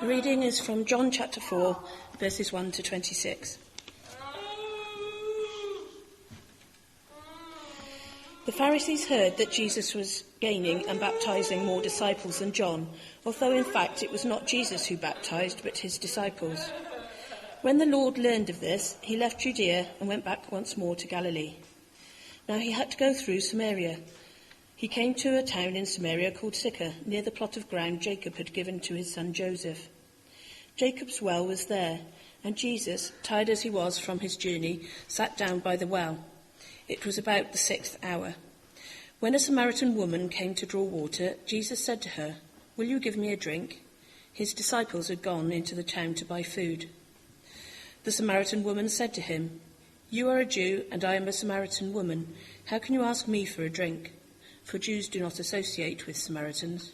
The reading is from John chapter 4, verses 1 to 26. The Pharisees heard that Jesus was gaining and baptizing more disciples than John, although in fact it was not Jesus who baptized, but his disciples. When the Lord learned of this, he left Judea and went back once more to Galilee. Now he had to go through Samaria. He came to a town in Samaria called Sychar, near the plot of ground Jacob had given to his son Joseph. Jacob's well was there, and Jesus, tired as he was from his journey, sat down by the well. It was about the 6th hour. When a Samaritan woman came to draw water, Jesus said to her, "Will you give me a drink?" His disciples had gone into the town to buy food. The Samaritan woman said to him, "You are a Jew, and I am a Samaritan woman. How can you ask me for a drink?" For Jews do not associate with Samaritans.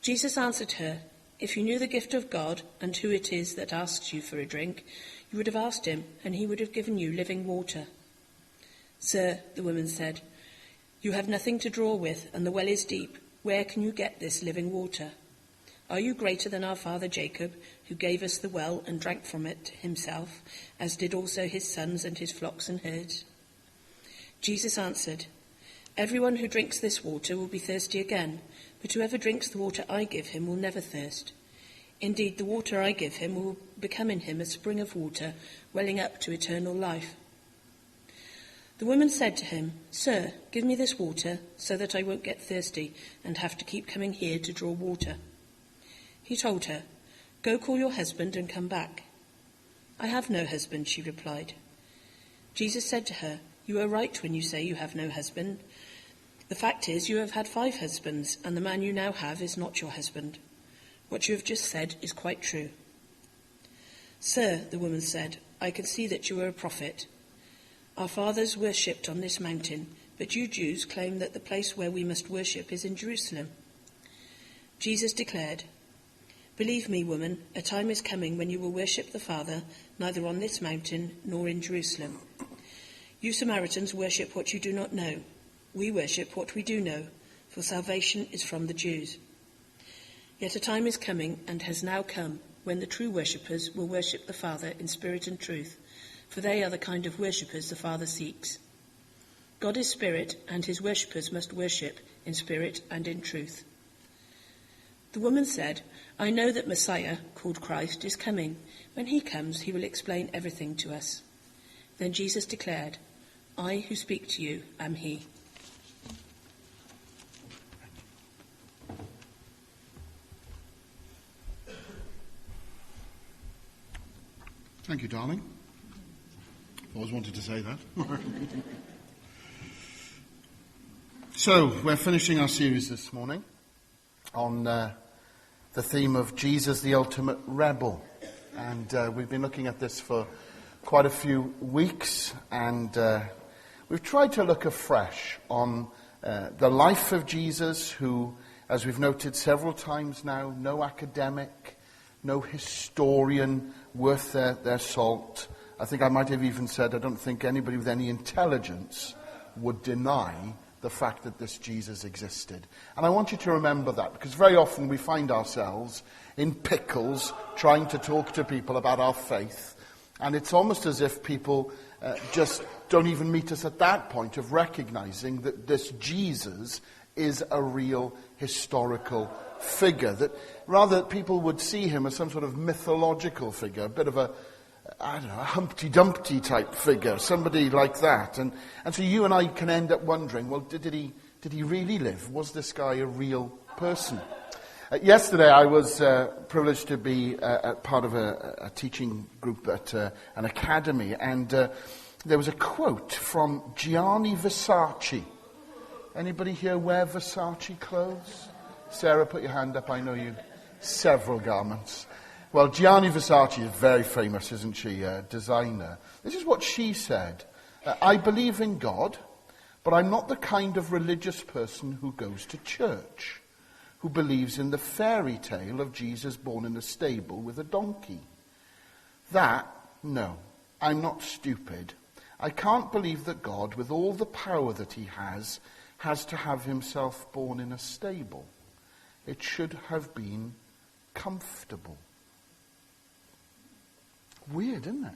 Jesus answered her, "If you knew the gift of God and who it is that asks you for a drink, you would have asked him, and he would have given you living water." "Sir," the woman said, "you have nothing to draw with, and the well is deep. Where can you get this living water? Are you greater than our father Jacob, who gave us the well and drank from it himself, as did also his sons and his flocks and herds?" Jesus answered, "Everyone who drinks this water will be thirsty again, but whoever drinks the water I give him will never thirst. Indeed, the water I give him will become in him a spring of water, welling up to eternal life." The woman said to him, "Sir, give me this water, so that I won't get thirsty and have to keep coming here to draw water." He told her, "Go call your husband and come back." "I have no husband," she replied. Jesus said to her, "You are right when you say you have no husband. The fact is, you have had 5 husbands, and the man you now have is not your husband. What you have just said is quite true." "Sir," the woman said, "I can see that you are a prophet. Our fathers worshipped on this mountain, but you Jews claim that the place where we must worship is in Jerusalem." Jesus declared, "Believe me, woman, a time is coming when you will worship the Father, neither on this mountain nor in Jerusalem. You Samaritans worship what you do not know. We worship what we do know, for salvation is from the Jews. Yet a time is coming, and has now come, when the true worshippers will worship the Father in spirit and truth, for they are the kind of worshippers the Father seeks. God is spirit, and his worshippers must worship in spirit and in truth." The woman said, "I know that Messiah, called Christ, is coming. When he comes, he will explain everything to us." Then Jesus declared, "I who speak to you am he." Thank you, darling. Always wanted to say that. So, we're finishing our series this morning on the theme of Jesus, the ultimate rebel. And we've been looking at this for quite a few weeks, and we've tried to look afresh on the life of Jesus, who, as we've noted several times now, no academic, no historian worth their salt. I think I might have even said I don't think anybody with any intelligence would deny the fact that this Jesus existed. And I want you to remember that, because very often we find ourselves in pickles trying to talk to people about our faith, and it's almost as if people just don't even meet us at that point of recognizing that this Jesus is a real historical figure, that rather people would see him as some sort of mythological figure, a bit of a Humpty Dumpty type figure, somebody like that. And so you and I can end up wondering, well, did he really live? Was this guy a real person? Yesterday I was privileged to be part of a teaching group at an academy, and there was a quote from Gianni Versace. Anybody here wear Versace clothes? Sarah, put your hand up. I know you. Several garments. Well, Gianni Versace is very famous, isn't she? A designer. This is what she said. "I believe in God, but I'm not the kind of religious person who goes to church, who believes in the fairy tale of Jesus born in a stable with a donkey. No, I'm not stupid. I can't believe that God, with all the power that he has to have himself born in a stable. It should have been comfortable. Weird, isn't it?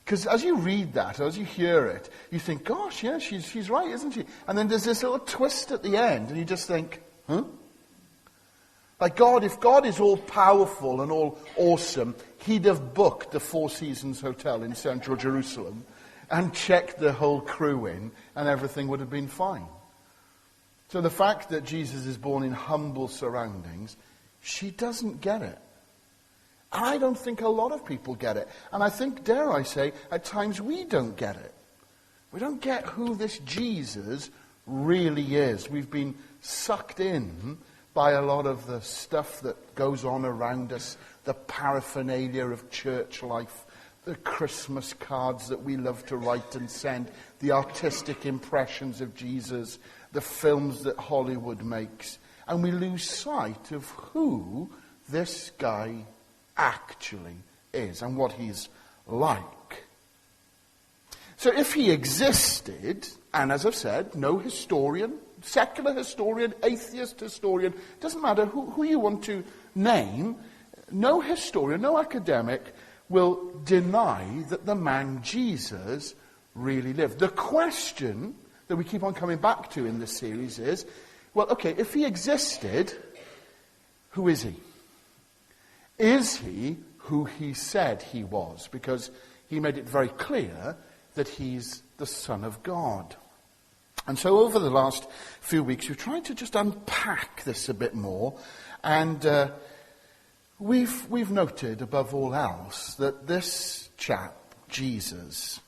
Because as you read that, as you hear it, you think, gosh, yeah, she's right, isn't she? And then there's this little twist at the end, and you just think, huh? Like if God is all powerful and all awesome, he'd have booked the Four Seasons Hotel in central Jerusalem and checked the whole crew in, and everything would have been fine. So the fact that Jesus is born in humble surroundings, she doesn't get it. I don't think a lot of people get it. And I think, dare I say, at times we don't get it. We don't get who this Jesus really is. We've been sucked in by a lot of the stuff that goes on around us, the paraphernalia of church life, the Christmas cards that we love to write and send, the artistic impressions of Jesus, the films that Hollywood makes. And we lose sight of who this guy actually is and what he's like. So if he existed, and as I've said, no historian, secular historian, atheist historian, doesn't matter who you want to name, no historian, no academic will deny that the man Jesus really lived. The question that we keep on coming back to in this series is, well, okay, if he existed, who is he? Is he who he said he was? Because he made it very clear that he's the Son of God. And so over the last few weeks, we've tried to just unpack this a bit more. And we've noted, above all else, that this chap, Jesus,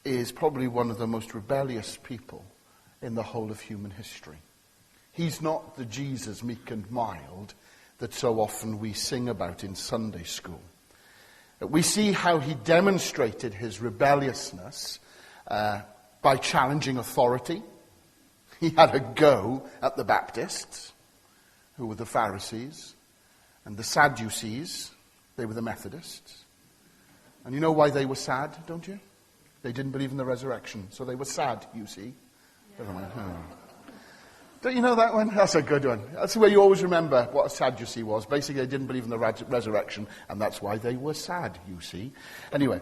is probably one of the most rebellious people in the whole of human history. He's not the Jesus meek and mild that so often we sing about in Sunday school. We see how he demonstrated his rebelliousness by challenging authority. He had a go at the Baptists, who were the Pharisees, and the Sadducees, they were the Methodists. And you know why they were sad, don't you? They didn't believe in the resurrection, so they were sad, you see. Don't you know that one? That's a good one. That's the way you always remember what a Sadducee was. Basically, they didn't believe in the resurrection, and that's why they were sad, you see. Anyway,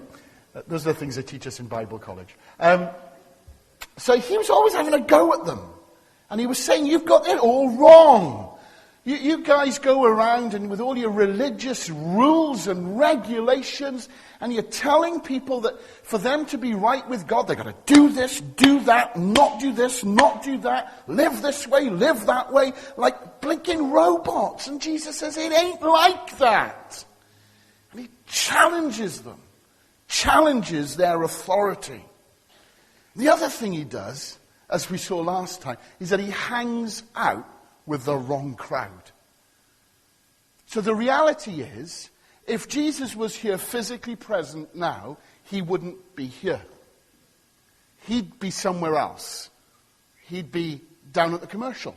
those are the things they teach us in Bible college. So he was always having a go at them. And he was saying, you've got it all wrong. You guys go around and with all your religious rules and regulations, and you're telling people that for them to be right with God, they've got to do this, do that, not do this, not do that, live this way, live that way, like blinking robots. And Jesus says, it ain't like that. And he challenges them, challenges their authority. The other thing he does, as we saw last time, is that he hangs out with the wrong crowd. So the reality is, if Jesus was here physically present now, he wouldn't be here. He'd be somewhere else. He'd be down at the commercial.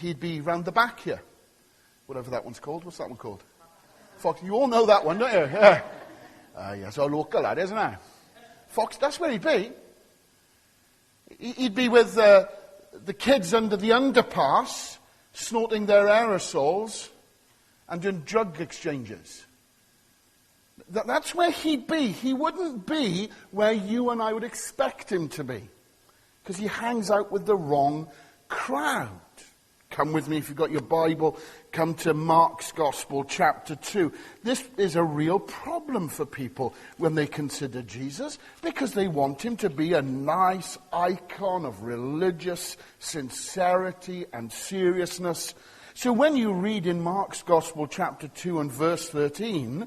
He'd be round the back here. Whatever that one's called. What's that one called? Fox. You all know that one, don't you? Yeah. Yes, our local lad, isn't it? Fox, that's where he'd be. He'd be with the kids under the underpass, snorting their aerosols and doing drug exchanges. That's where he'd be. He wouldn't be where you and I would expect him to be, because he hangs out with the wrong crowd. Come with me, if you've got your Bible, come to Mark's Gospel, chapter 2. This is a real problem for people when they consider Jesus, because they want him to be a nice icon of religious sincerity and seriousness. So when you read in Mark's Gospel, chapter 2 and verse 13,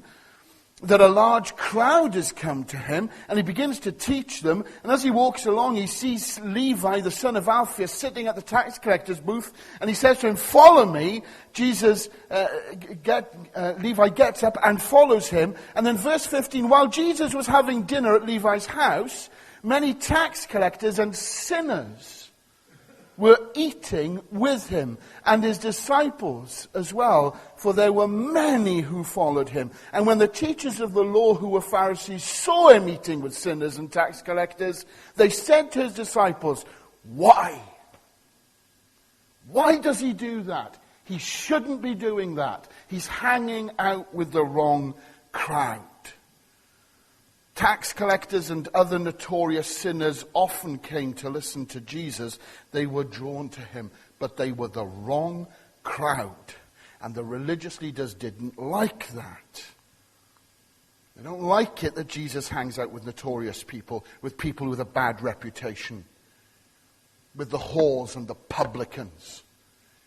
that a large crowd has come to him, and he begins to teach them. And as he walks along, he sees Levi, the son of Alphaeus, sitting at the tax collector's booth, and he says to him, "Follow me." Levi gets up and follows him. And then verse 15, while Jesus was having dinner at Levi's house, many tax collectors and sinners were eating with him, and his disciples as well, for there were many who followed him. And when the teachers of the law, who were Pharisees, saw him eating with sinners and tax collectors, they said to his disciples, "Why? Why does he do that? He shouldn't be doing that. He's hanging out with the wrong crowd. Tax collectors and other notorious sinners often came to listen to Jesus. They were drawn to him, but they were the wrong crowd. And the religious leaders didn't like that. They don't like it that Jesus hangs out with notorious people, with people with a bad reputation, with the whores and the publicans,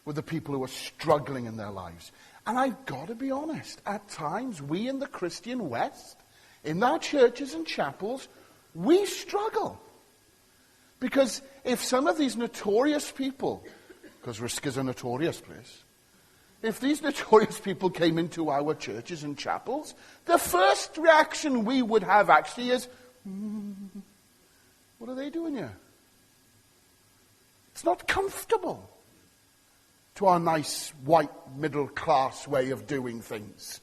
with the people who are struggling in their lives. And I've got to be honest, at times we in the Christian West, in our churches and chapels, we struggle. Because if some of these notorious people, because Risk is a notorious place, if these notorious people came into our churches and chapels, the first reaction we would have actually is, what are they doing here? It's not comfortable to our nice white middle class way of doing things.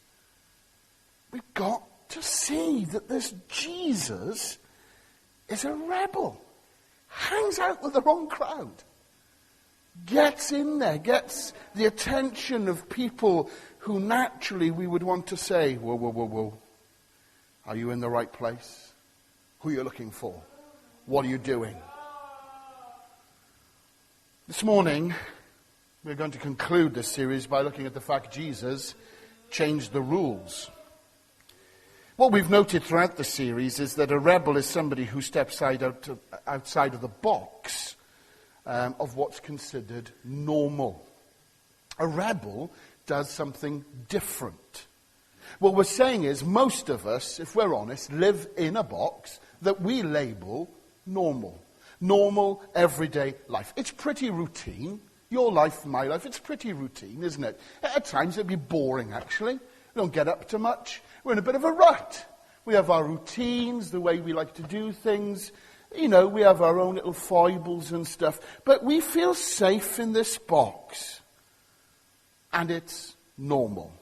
We've got to see that this Jesus is a rebel, hangs out with the wrong crowd, gets in there, gets the attention of people who naturally we would want to say, whoa, whoa, whoa, whoa, are you in the right place? Who are you looking for? What are you doing? This morning, we're going to conclude this series by looking at the fact Jesus changed the rules. What we've noted throughout the series is that a rebel is somebody who steps outside of the box of what's considered normal. A rebel does something different. What we're saying is most of us, if we're honest, live in a box that we label normal. Normal, everyday life. It's pretty routine. Your life, my life, it's pretty routine, isn't it? At times it'd be boring, actually. We don't get up to much. We're in a bit of a rut. We have our routines, the way we like to do things. You know, we have our own little foibles and stuff. But we feel safe in this box. And it's normal.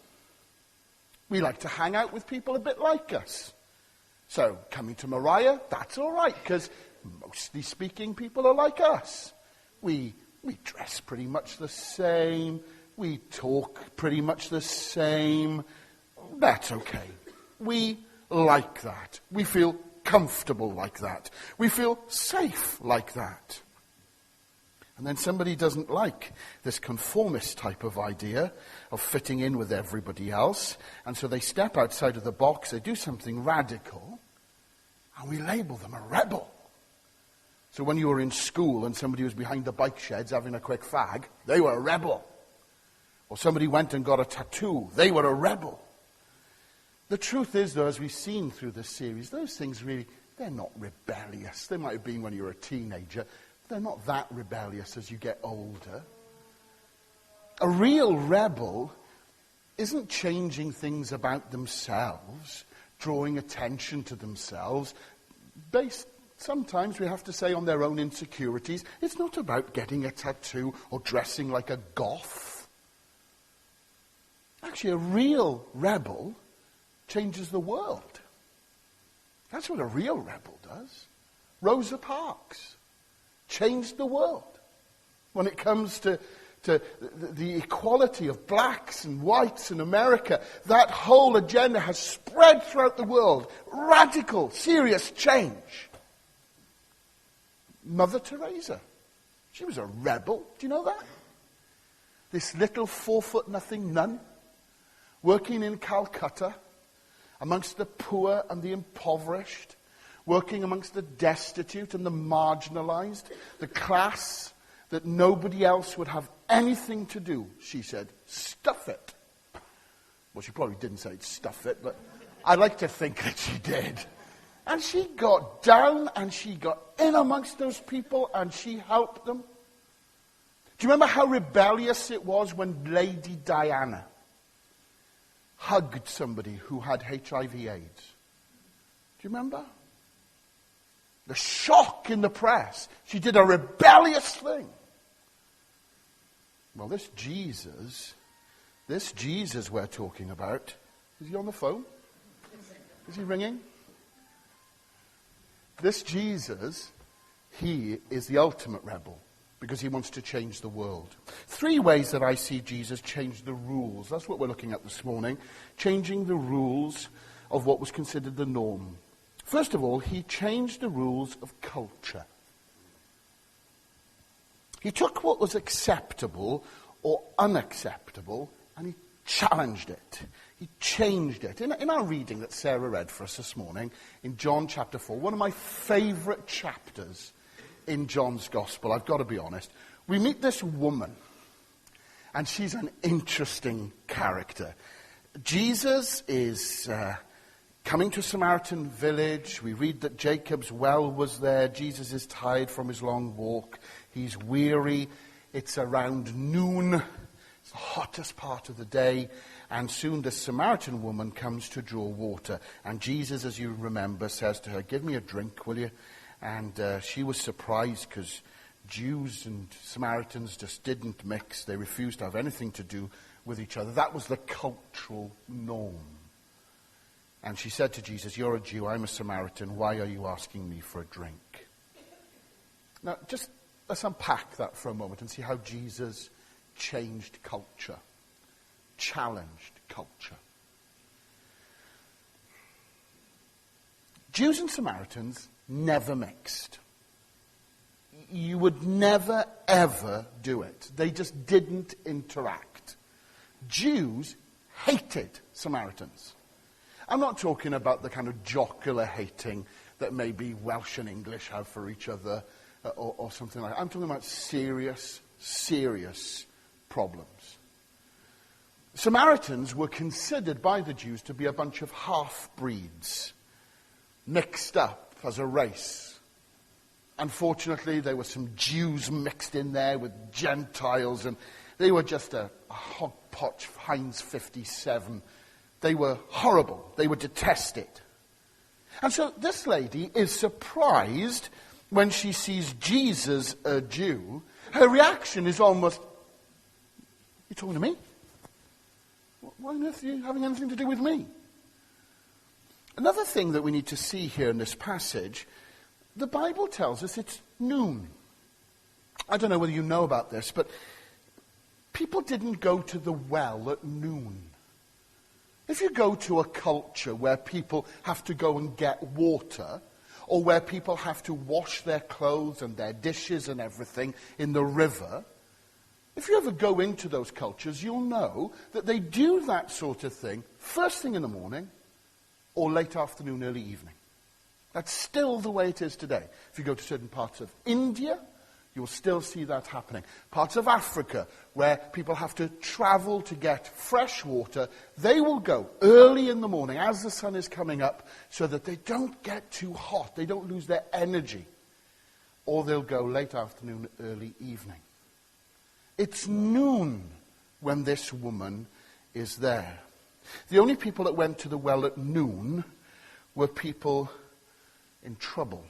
We like to hang out with people a bit like us. So, coming to Mariah, that's all right, because mostly speaking, people are like us. We dress pretty much the same. We talk pretty much the same. That's okay. We like that. We feel comfortable like that. We feel safe like that. And then somebody doesn't like this conformist type of idea of fitting in with everybody else. And so they step outside of the box, they do something radical, and we label them a rebel. So when you were in school and somebody was behind the bike sheds having a quick fag, they were a rebel. Or somebody went and got a tattoo, they were a rebel. The truth is, though, as we've seen through this series, those things really, they're not rebellious. They might have been when you were a teenager. They're not that rebellious as you get older. A real rebel isn't changing things about themselves, drawing attention to themselves, based, sometimes we have to say, on their own insecurities. It's not about getting a tattoo or dressing like a goth. Actually, a real rebel changes the world. That's what a real rebel does. Rosa Parks changed the world when it comes to the equality of blacks and whites in America. That whole agenda has spread throughout the world. Radical, serious change. Mother Teresa, she was a rebel. Do you know that? This little 4-foot-nothing nun working in Calcutta amongst the poor and the impoverished, working amongst the destitute and the marginalized, the class that nobody else would have anything to do. She said, stuff it. Well, she probably didn't say stuff it, but I like to think that she did. And she got down and she got in amongst those people and she helped them. Do you remember how rebellious it was when Lady Diana hugged somebody who had HIV/AIDS? Do you remember? The shock in the press. She did a rebellious thing. Well, this Jesus we're talking about, is he on the phone? Is he ringing? This Jesus, he is the ultimate rebel. because he wants to change the world. 3 ways that I see Jesus change the rules. That's what we're looking at this morning. Changing the rules of what was considered the norm. First of all, he changed the rules of culture. He took what was acceptable or unacceptable and he challenged it. He changed it. In our reading that Sarah read for us this morning, in John chapter 4, one of my favourite chapters in John's Gospel, I've got to be honest, we meet this woman, and she's an interesting character. Jesus is coming to a Samaritan village. We read that Jacob's well was there. Jesus is tired from his long walk. He's weary. It's around noon. It's the hottest part of the day. And soon the Samaritan woman comes to draw water. And Jesus, as you remember, says to her, "Give me a drink, will you?" And she was surprised because Jews and Samaritans just didn't mix. They refused to have anything to do with each other. That was the cultural norm. And she said to Jesus, "You're a Jew, I'm a Samaritan. Why are you asking me for a drink?" Now, just let's unpack that for a moment and see how Jesus changed culture, challenged culture. Jews and Samaritans never mixed. You would never, ever do it. They just didn't interact. Jews hated Samaritans. I'm not talking about the kind of jocular hating that maybe Welsh and English have for each other or something like that. I'm talking about serious, serious problems. Samaritans were considered by the Jews to be a bunch of half-breeds, mixed up as a race. Unfortunately, there were some Jews mixed in there with Gentiles, and they were just a hogpotch Heinz 57. They were horrible. They were detested. And so this lady is surprised when she sees Jesus, a Jew. Her reaction is almost, "You talking to me? Why on earth are you having anything to do with me?" Another thing that we need to see here in this passage, the Bible tells us it's noon. I don't know whether you know about this, but people didn't go to the well at noon. If you go to a culture where people have to go and get water, or where people have to wash their clothes and their dishes and everything in the river, if you ever go into those cultures, you'll know that they do that sort of thing first thing in the morning or late afternoon, early evening. That's still the way it is today. If you go to certain parts of India, you'll still see that happening. Parts of Africa, where people have to travel to get fresh water, they will go early in the morning as the sun is coming up so that they don't get too hot, they don't lose their energy. Or they'll go late afternoon, early evening. It's noon when this woman is there. The only people that went to the well at noon were people in trouble,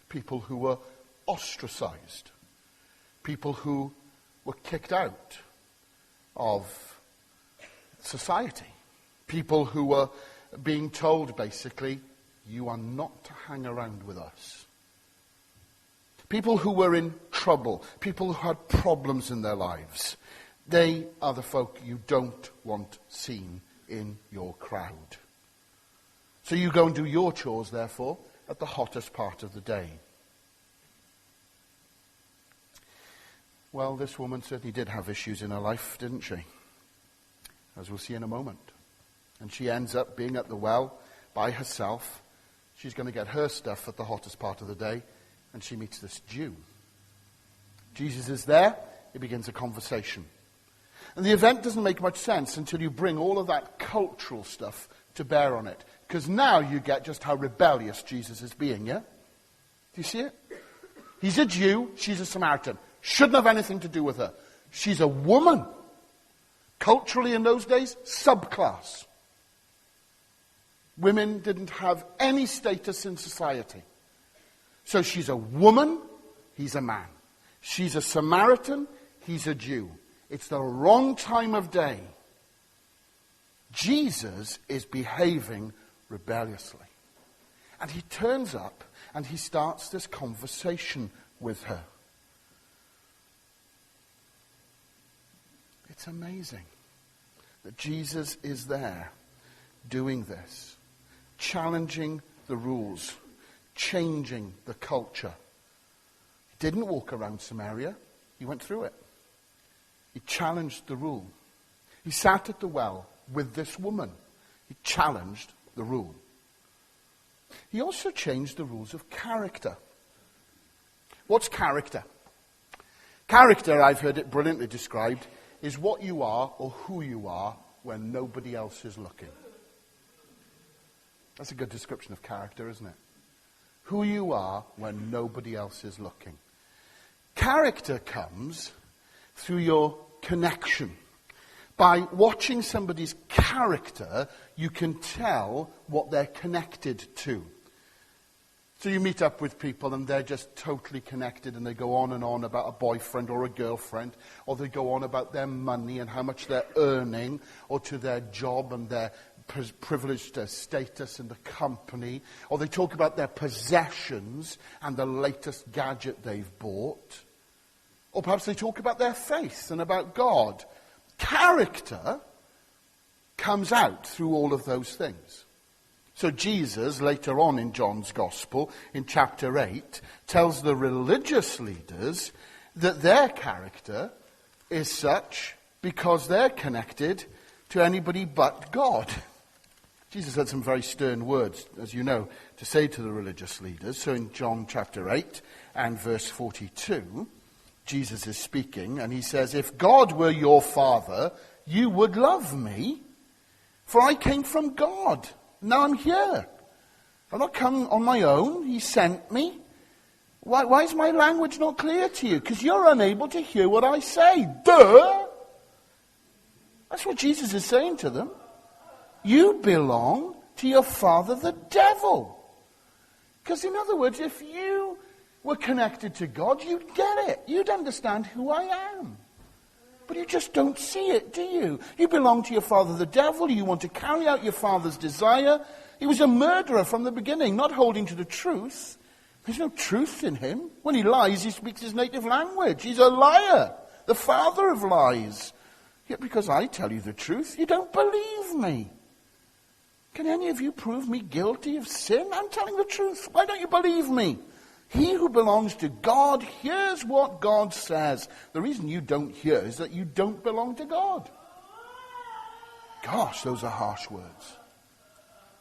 people who were ostracized, people who were kicked out of society, people who were being told basically, "You are not to hang around with us." People who were in trouble, people who had problems in their lives. They are the folk you don't want seen in your crowd. So you go and do your chores, therefore, at the hottest part of the day. Well, this woman certainly did have issues in her life, didn't she? As we'll see in a moment. And she ends up being at the well by herself. She's going to get her stuff at the hottest part of the day, and she meets this Jew. Jesus is there. He begins a conversation. And the event doesn't make much sense until you bring all of that cultural stuff to bear on it. Because now you get just how rebellious Jesus is being, yeah? Do you see it? He's a Jew, she's a Samaritan. Shouldn't have anything to do with her. She's a woman. Culturally in those days, subclass. Women didn't have any status in society. So she's a woman, he's a man. She's a Samaritan, he's a Jew. It's the wrong time of day. Jesus is behaving rebelliously. And he turns up and he starts this conversation with her. It's amazing that Jesus is there doing this, challenging the rules, changing the culture. He didn't walk around Samaria. He went through it. He challenged the rule. He sat at the well with this woman. He challenged the rule. He also changed the rules of character. What's character? Character, I've heard it brilliantly described, is what you are or who you are when nobody else is looking. That's a good description of character, isn't it? Who you are when nobody else is looking. Character comes through your connection. By watching somebody's character, you can tell what they're connected to. So you meet up with people and they're just totally connected and they go on and on about a boyfriend or a girlfriend, or they go on about their money and how much they're earning, or to their job and their privileged status in the company, or they talk about their possessions and the latest gadget they've bought, or perhaps they talk about their faith and about God. Character comes out through all of those things. So Jesus, later on in John's Gospel, in chapter 8, tells the religious leaders that their character is such because they're connected to anybody but God. Jesus had some very stern words, as you know, to say to the religious leaders. So in John chapter 8 and verse 42, Jesus is speaking, and he says, "If God were your father, you would love me, for I came from God. Now I'm here. I've not come on my own. He sent me. Why is my language not clear to you? Because you're unable to hear what I say." Duh! That's what Jesus is saying to them. You belong to your father, the devil. Because in other words, if you were connected to God, you'd get it. You'd understand who I am. But you just don't see it, do you? You belong to your father, the devil. You want to carry out your father's desire. He was a murderer from the beginning, not holding to the truth. There's no truth in him. When he lies, he speaks his native language. He's a liar, the father of lies. Yet because I tell you the truth, you don't believe me. Can any of you prove me guilty of sin? I'm telling the truth. Why don't you believe me? He who belongs to God hears what God says. The reason you don't hear is that you don't belong to God. Gosh, those are harsh words.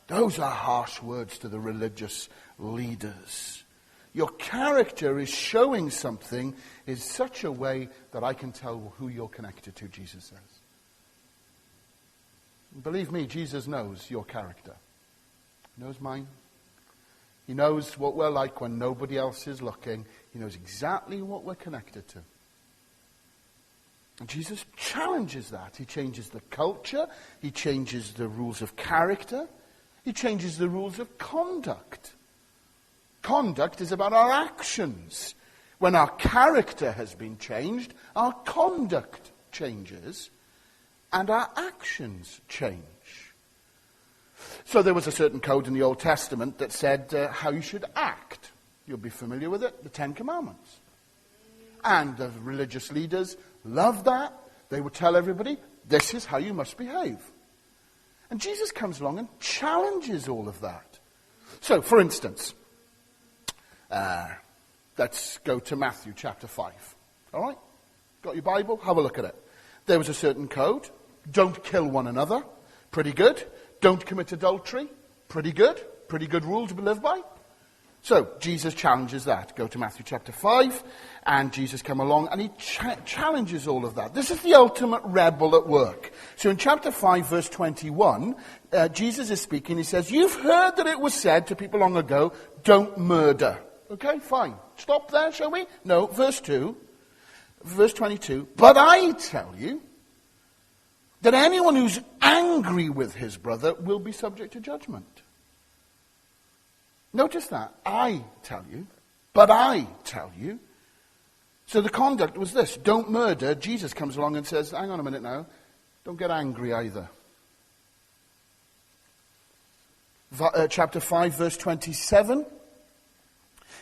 Those are harsh words to the religious leaders. Your character is showing something in such a way that I can tell who you're connected to, Jesus says. Believe me, Jesus knows your character. He knows mine. He knows what we're like when nobody else is looking. He knows exactly what we're connected to. And Jesus challenges that. He changes the culture. He changes the rules of character. He changes the rules of conduct. Conduct is about our actions. When our character has been changed, our conduct changes and our actions change. So there was a certain code in the Old Testament that said how you should act. You'll be familiar with it, the Ten Commandments. And the religious leaders loved that. They would tell everybody, this is how you must behave. And Jesus comes along and challenges all of that. So, for instance, let's go to Matthew chapter 5. All right? Got your Bible? Have a look at it. There was a certain code. Don't kill one another. Pretty good. Don't commit adultery. Pretty good. Pretty good rule to live by. So, Jesus challenges that. Go to Matthew chapter 5, and Jesus come along, and he challenges all of that. This is the ultimate rebel at work. So in chapter 5, verse 21, Jesus is speaking. He says, "You've heard that it was said to people long ago, don't murder." Okay, fine. Stop there, shall we? No, verse 2. Verse 22, "But I tell you that anyone who's angry with his brother will be subject to judgment." Notice that. I tell you, but I tell you. So the conduct was this. Don't murder. Jesus comes along and says, hang on a minute now. Don't get angry either. Chapter 5, verse 27.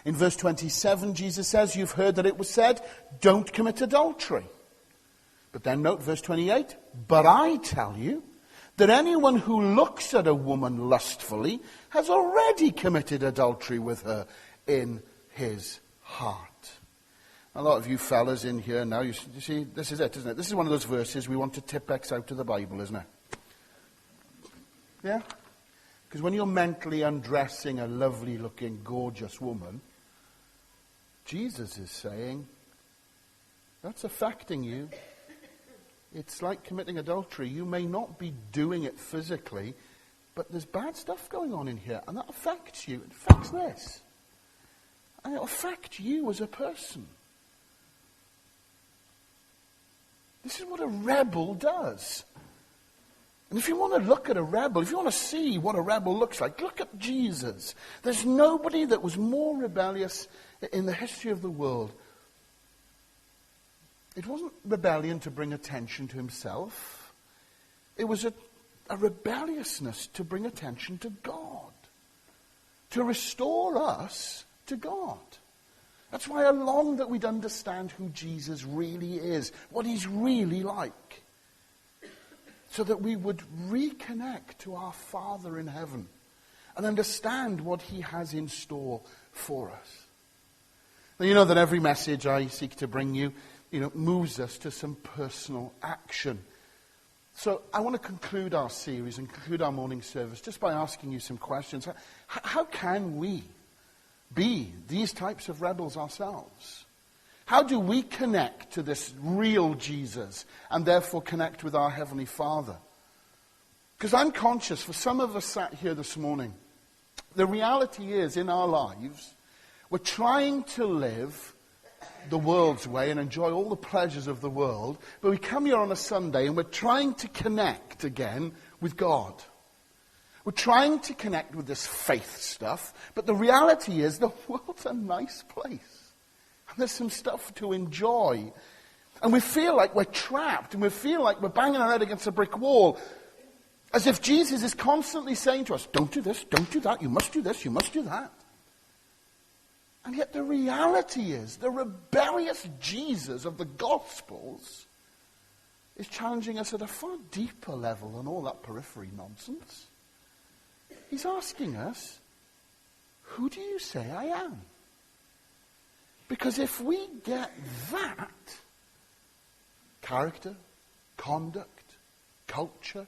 In verse 27, Jesus says, you've heard that it was said, don't commit adultery. But then note verse 28. But I tell you that anyone who looks at a woman lustfully has already committed adultery with her in his heart. A lot of you fellas in here now, you see, this is it, isn't it? This is one of those verses we want to Tipp-Ex out of the Bible, isn't it? Yeah? Because when you're mentally undressing a lovely-looking, gorgeous woman, Jesus is saying, that's affecting you. It's like committing adultery. You may not be doing it physically, but there's bad stuff going on in here, and that affects you. It affects this. And it'll affect you as a person. This is what a rebel does. And if you want to look at a rebel, if you want to see what a rebel looks like, look at Jesus. There's nobody that was more rebellious in the history of the world. It wasn't rebellion to bring attention to himself. It was a rebelliousness to bring attention to God. To restore us to God. That's why I long that we'd understand who Jesus really is, what he's really like, so that we would reconnect to our Father in heaven and understand what he has in store for us. Now, you know that every message I seek to bring you, moves us to some personal action. So I want to conclude our series and conclude our morning service just by asking you some questions. How can we be these types of rebels ourselves? How do we connect to this real Jesus and therefore connect with our Heavenly Father? Because I'm conscious, for some of us sat here this morning, the reality is in our lives, we're trying to live the world's way and enjoy all the pleasures of the world, but we come here on a Sunday and we're trying to connect again with God. We're trying to connect with this faith stuff, but the reality is the world's a nice place. And there's some stuff to enjoy. And we feel like we're trapped, and we feel like we're banging our head against a brick wall, as if Jesus is constantly saying to us, don't do this, don't do that, you must do this, you must do that. And yet the reality is, the rebellious Jesus of the Gospels is challenging us at a far deeper level than all that periphery nonsense. He's asking us, who do you say I am? Because if we get that, character, conduct, culture,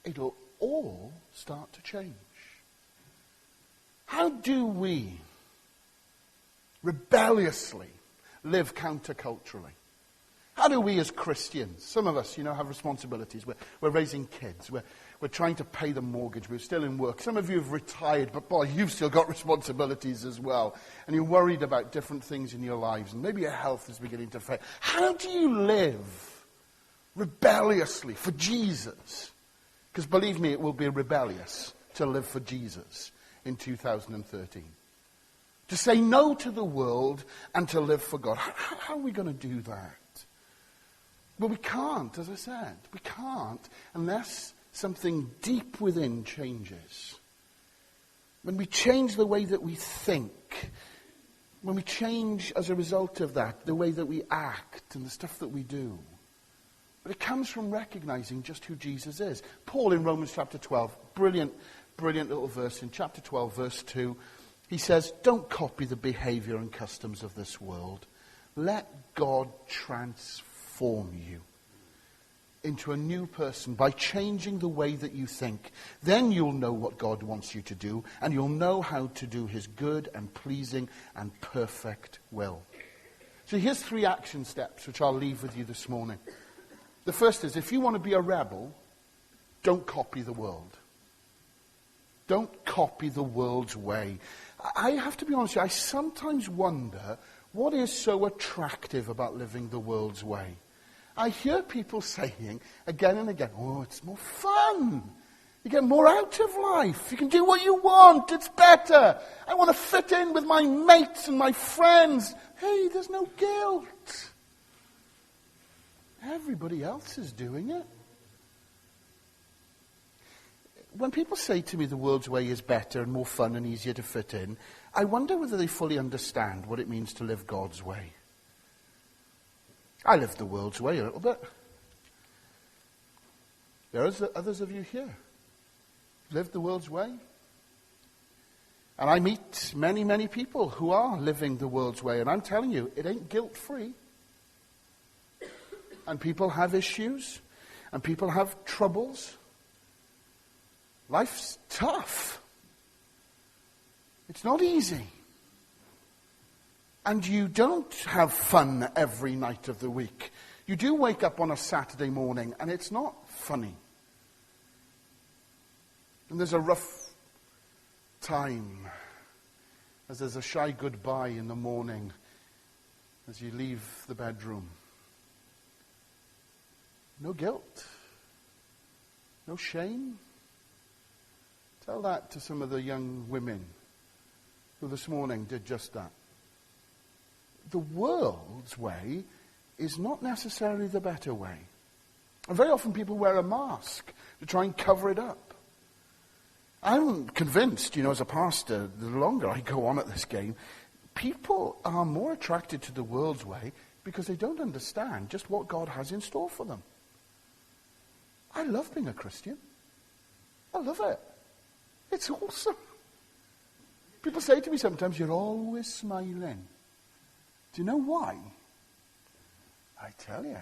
it'll all start to change. How do we rebelliously live counterculturally? How do we as Christians, some of us, have responsibilities. We're raising kids. We're trying to pay the mortgage. We're still in work. Some of you have retired, but boy, you've still got responsibilities as well. And you're worried about different things in your lives. And maybe your health is beginning to fail. How do you live rebelliously for Jesus? Because believe me, it will be rebellious to live for Jesus in 2013. To say no to the world and to live for God. How are we going to do that? Well, we can't, as I said. We can't unless something deep within changes. When we change the way that we think, when we change as a result of that, the way that we act and the stuff that we do. But it comes from recognizing just who Jesus is. Paul in Romans chapter 12, brilliant little verse in chapter 12, verse 2. He says, don't copy the behavior and customs of this world. Let God transform you into a new person by changing the way that you think. Then you'll know what God wants you to do, and you'll know how to do his good and pleasing and perfect will. So here's 3 action steps which I'll leave with you this morning. The first is, if you want to be a rebel, don't copy the world. Don't copy the world's way. I have to be honest with you, I sometimes wonder what is so attractive about living the world's way. I hear people saying again and again, oh, it's more fun. You get more out of life. You can do what you want. It's better. I want to fit in with my mates and my friends. Hey, there's no guilt. Everybody else is doing it. When people say to me the world's way is better and more fun and easier to fit in, I wonder whether they fully understand what it means to live God's way. I live the world's way a little bit. There are others of you here who live the world's way. And I meet many, many people who are living the world's way. And I'm telling you, it ain't guilt-free. And people have issues. And people have troubles. Life's tough. It's not easy. And you don't have fun every night of the week. You do wake up on a Saturday morning and it's not funny. And there's a rough time as there's a shy goodbye in the morning as you leave the bedroom. No guilt. No shame. Tell that to some of the young women who this morning did just that. The world's way is not necessarily the better way. And very often people wear a mask to try and cover it up. I'm convinced, as a pastor, the longer I go on at this game, people are more attracted to the world's way because they don't understand just what God has in store for them. I love being a Christian. I love it. It's awesome. People say to me sometimes, "You're always smiling." Do you know why? I tell you,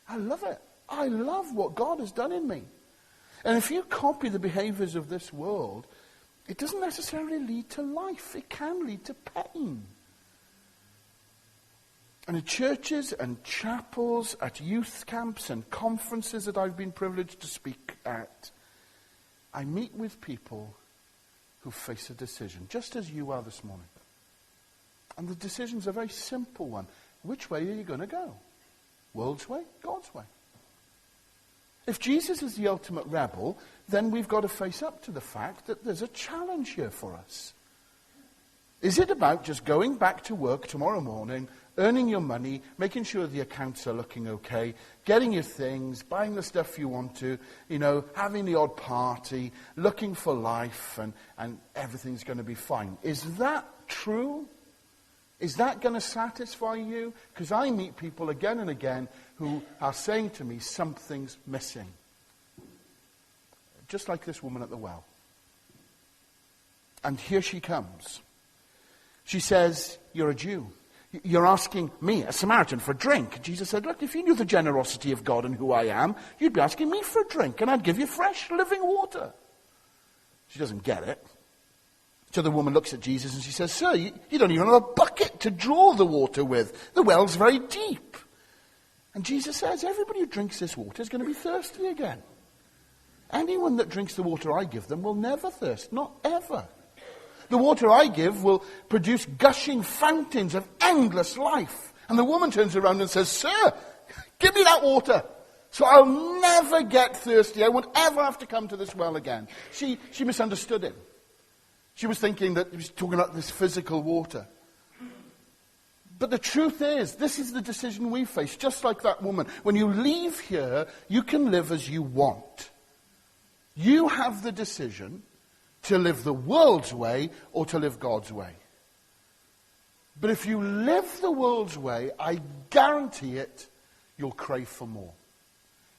I love it. I love what God has done in me. And if you copy the behaviors of this world, it doesn't necessarily lead to life. It can lead to pain. And in churches and chapels, at youth camps and conferences that I've been privileged to speak at, I meet with people who face a decision, just as you are this morning. And the decision's a very simple one. Which way are you going to go? World's way? God's way? If Jesus is the ultimate rebel, then we've got to face up to the fact that there's a challenge here for us. Is it about just going back to work tomorrow morning, earning your money, making sure the accounts are looking okay, getting your things, buying the stuff you want to, having the odd party, looking for life, and everything's going to be fine? Is that true? Is that going to satisfy you? Because I meet people again and again who are saying to me, something's missing. Just like this woman at the well. And here she comes. She says, "You're a Jew. You're asking me, a Samaritan, for a drink." Jesus said, "Look, if you knew the generosity of God and who I am, you'd be asking me for a drink, and I'd give you fresh, living water." She doesn't get it. So the woman looks at Jesus and she says, "Sir, you don't even have a bucket to draw the water with. The well's very deep." And Jesus says, "Everybody who drinks this water is going to be thirsty again. Anyone that drinks the water I give them will never thirst, not ever. The water I give will produce gushing fountains of endless life." And the woman turns around and says, "Sir, give me that water, so I'll never get thirsty. I won't ever have to come to this well again." She misunderstood him. She was thinking that he was talking about this physical water. But the truth is, this is the decision we face, just like that woman. When you leave here, you can live as you want. You have the decision to live the world's way or to live God's way. But if you live the world's way, I guarantee it, you'll crave for more.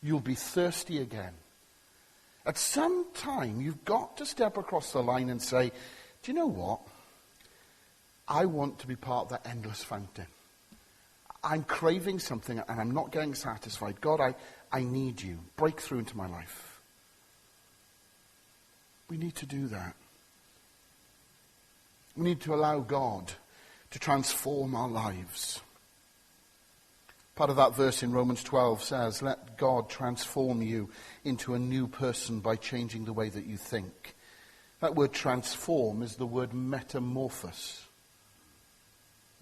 You'll be thirsty again. At some time, you've got to step across the line and say, "Do you know what? I want to be part of that endless fountain. I'm craving something and I'm not getting satisfied. God, I need you. Break through into my life." We need to do that. We need to allow God to transform our lives. Part of that verse in Romans 12 says, "Let God transform you into a new person by changing the way that you think." That word transform is the word metamorphos.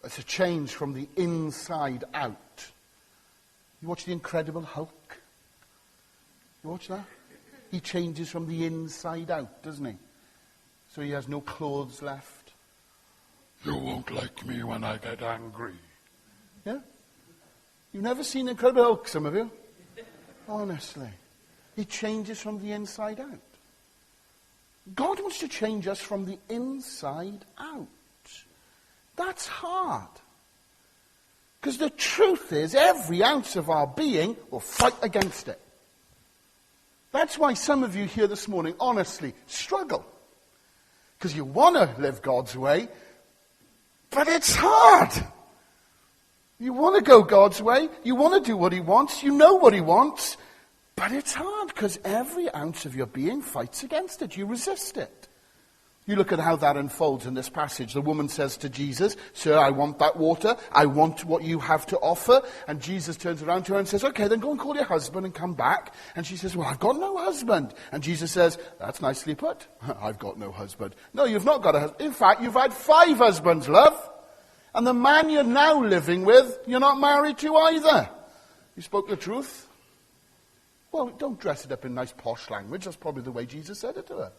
It's a change from the inside out. You watch The Incredible Hulk? You watch that? He changes from the inside out, doesn't he? So he has no clothes left. "You won't like me when I get angry." Yeah? You've never seen Incredible Hulk, some of you? Honestly. He changes from the inside out. God wants to change us from the inside out. That's hard. Because the truth is, every ounce of our being will fight against it. That's why some of you here this morning, honestly, struggle. Because you want to live God's way, but it's hard. You want to go God's way, you want to do what he wants, you know what he wants, but it's hard because every ounce of your being fights against it. You resist it. You look at how that unfolds in this passage. The woman says to Jesus, "Sir, I want that water. I want what you have to offer." And Jesus turns around to her and says, "Okay, then go and call your husband and come back." And she says, "Well, I've got no husband." And Jesus says, "That's nicely put. I've got no husband." "No, you've not got a husband. In fact, you've had 5 husbands, love. And the man you're now living with, you're not married to either. You spoke the truth." Well, don't dress it up in nice posh language. That's probably the way Jesus said it to her.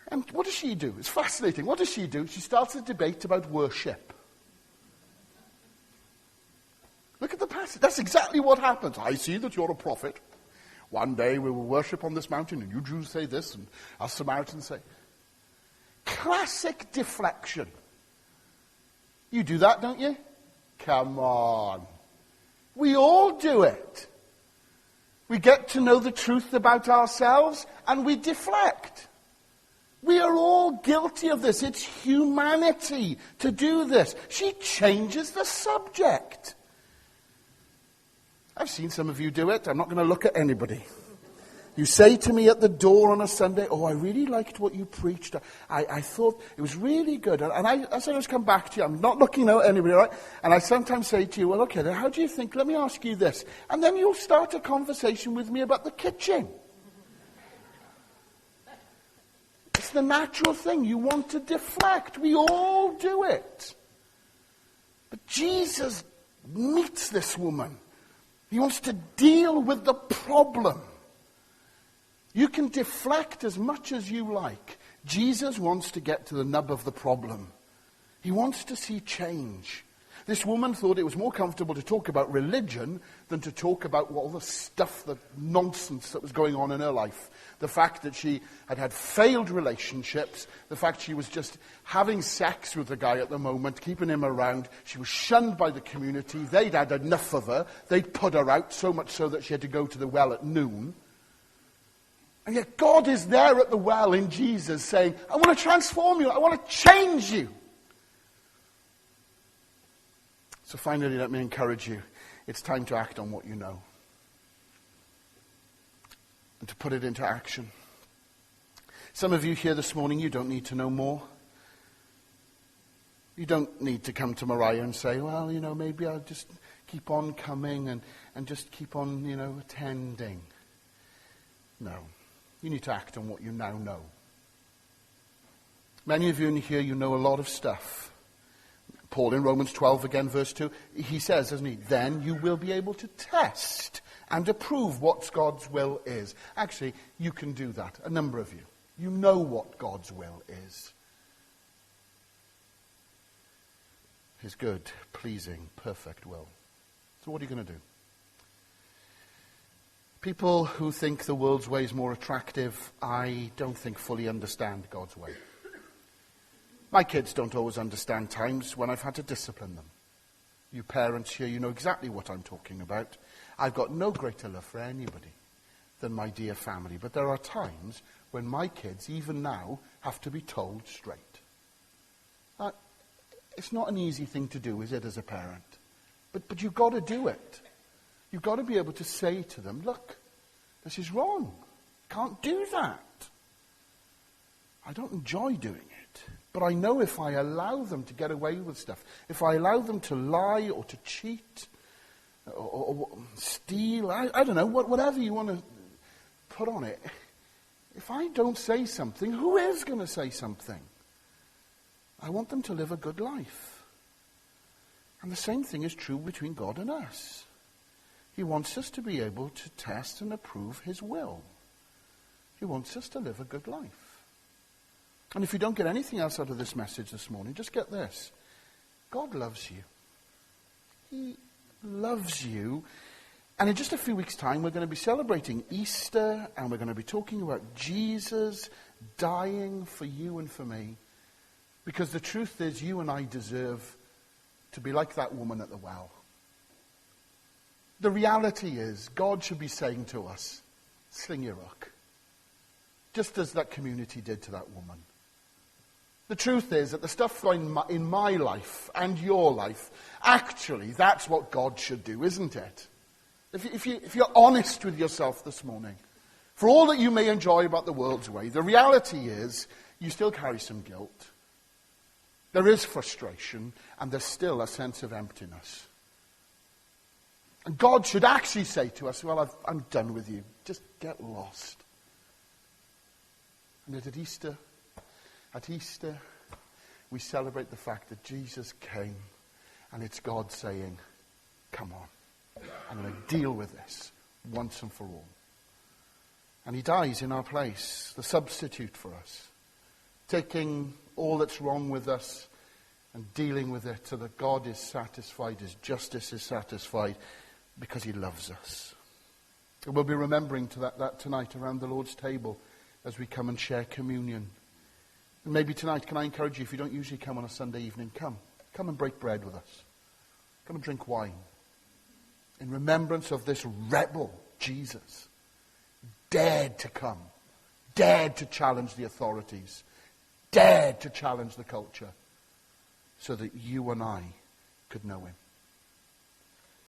And what does she do? It's fascinating. What does she do? She starts a debate about worship. Look at the passage. That's exactly what happens. "I see that you're a prophet. One day we will worship on this mountain, and you Jews say this, and us Samaritans say..." Classic deflection. You do that, don't you? Come on. We all do it. We get to know the truth about ourselves, and we deflect. We are all guilty of this. It's humanity to do this. She changes the subject. I've seen some of you do it. I'm not going to look at anybody. You say to me at the door on a Sunday, "Oh, I really liked what you preached. I thought it was really good." And I sometimes come back to you. I'm not looking at anybody, right? And I sometimes say to you, "Well, okay, then how do you think? Let me ask you this." And then you'll start a conversation with me about the kitchen. It's the natural thing. You want to deflect. We all do it. But Jesus meets this woman. He wants to deal with the problem. You can deflect as much as you like. Jesus wants to get to the nub of the problem. He wants to see change. This woman thought it was more comfortable to talk about religion than to talk about all the stuff, the nonsense that was going on in her life. The fact that she had had failed relationships, the fact she was just having sex with the guy at the moment, keeping him around. She was shunned by the community. They'd had enough of her. They'd put her out, so much so that she had to go to the well at noon. And yet God is there at the well in Jesus saying, "I want to transform you. I want to change you." So finally, let me encourage you. It's time to act on what you know. And to put it into action. Some of you here this morning, you don't need to know more. You don't need to come to Mariah and say, "Well, maybe I'll just keep on coming and just keep on, attending." No. You need to act on what you now know. Many of you in here, you know a lot of stuff. Paul in Romans 12 again, verse 2, he says, doesn't he, "Then you will be able to test and approve what God's will is." Actually, you can do that, a number of you. You know what God's will is. His good, pleasing, perfect will. So what are you going to do? People who think the world's way is more attractive, I don't think fully understand God's way. My kids don't always understand times when I've had to discipline them. You parents here, you know exactly what I'm talking about. I've got no greater love for anybody than my dear family. But there are times when my kids, even now, have to be told straight. It's not an easy thing to do, is it, as a parent? But you've got to do it. You've got to be able to say to them, "Look, this is wrong. Can't do that. I don't enjoy doing it. But I know if I allow them to get away with stuff, if I allow them to lie or to cheat or steal, I don't know, whatever you want to put on it, if I don't say something, who is going to say something? I want them to live a good life." And the same thing is true between God and us. He wants us to be able to test and approve his will. He wants us to live a good life. And if you don't get anything else out of this message this morning, just get this. God loves you. He loves you. And in just a few weeks' time, we're going to be celebrating Easter, and we're going to be talking about Jesus dying for you and for me. Because the truth is, you and I deserve to be like that woman at the well. The reality is, God should be saying to us, sling your hook. Just as that community did to that woman. The truth is that the stuff in my life and your life, actually, that's what God should do, isn't it? If you're honest with yourself this morning, for all that you may enjoy about the world's way, the reality is you still carry some guilt. There is frustration, and there's still a sense of emptiness. And God should actually say to us, well, I'm done with you. Just get lost. And yet at Easter, we celebrate the fact that Jesus came, and it's God saying, come on, I'm going to deal with this once and for all. And he dies in our place, the substitute for us, taking all that's wrong with us and dealing with it so that God is satisfied, his justice is satisfied, because he loves us. And we'll be remembering that tonight around the Lord's table as we come and share communion. And maybe tonight, can I encourage you, if you don't usually come on a Sunday evening, come and break bread with us. Come and drink wine. In remembrance of this rebel, Jesus, dared to come, dared to challenge the authorities, dared to challenge the culture, so that you and I could know him.